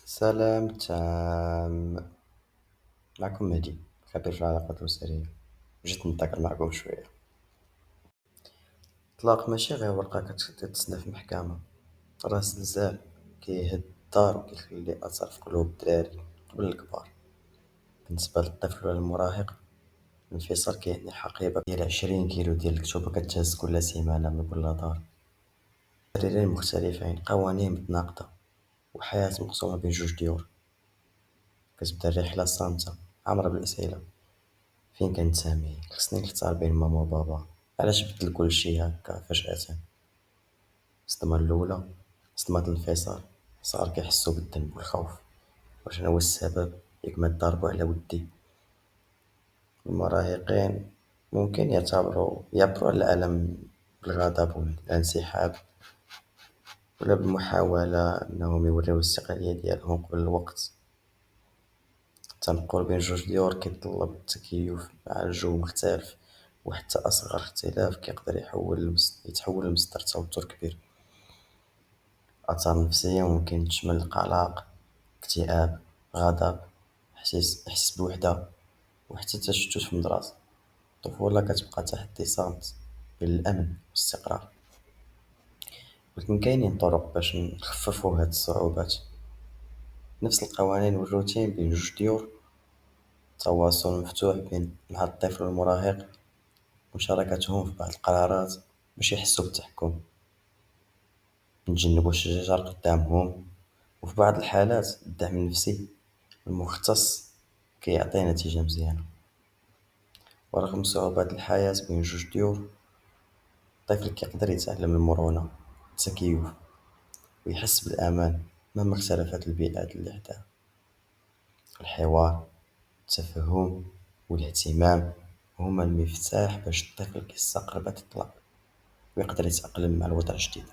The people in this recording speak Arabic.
سلام تام. معكم مهدي، خبير في العلاقات الأسرية. جيت نتذاكر معكم شوية. الطلاق ماشي غير ورقة كتتسنى في المحكمة، راه زلزال كيهد الدار وكيخلي أثر في قلوب الدراري قبل الكبار. بالنسبة للطفل ولا المراهق، الانفصال كيعني حقيبة ديال 20 كيلو ديال الكتوبة كتهز كل سيمانة من كل دار. مبررين مختلفين، قوانين متناقضة، وحياة مقسومة بين جوج ديور. كتبدا الرحلة صامتة عامرة بالأسئلة: فين كنتسامي؟ خصني نختار بين ماما وبابا؟ علاش بدل كلشي هكا فجأة؟ الصدمة الأولى، صدمة الانفصال. الصغار كيحسو بالذنب والخوف، واش أنا هو السبب؟ ياك ما تضاربو على ودي؟ المراهقين ممكن يعبرو على الألم بالغضب ولا الانسحاب، ولا بالمحاولة أنهم يوريو الاستقلالية ديالهم قبل الوقت. التنقل بين جوج ديور كيتطلب التكيف مع الجو مختلف، وحتى أصغر اختلاف كيقدر يتحول لمصدر توتر كبير. الآثار النفسية ممكن تشمل القلق، اكتئاب، غضب، إحساس بالوحدة، وحتى التشتت في المدرسة. الطفولة كتبقى تحدي صامت بين الأمن والاستقرار، ولكن كاينين طرق باش نخففو هاد الصعوبات. نفس القوانين والروتين بين جوج ديور، تواصل مفتوح بين مع الطفل والمراهق، مشاركتهم في بعض القرارات باش يحسوا بالتحكم، نتجنبوا الشجار قدامهم. وفي بعض الحالات الدعم النفسي المختص كيعطي نتيجة مزيانة. ورغم صعوبات الحياة بين جوج ديور، الطفل كيقدر يتعلم المرونة، التكيف، ويحس بالأمان مهما اختلفت البيئات اللي حداه. الحوار، التفهم، والاهتمام هما المفتاح باش الطفل يستقر بعد الطلاق ويقدر يتأقلم مع الوضع الجديد.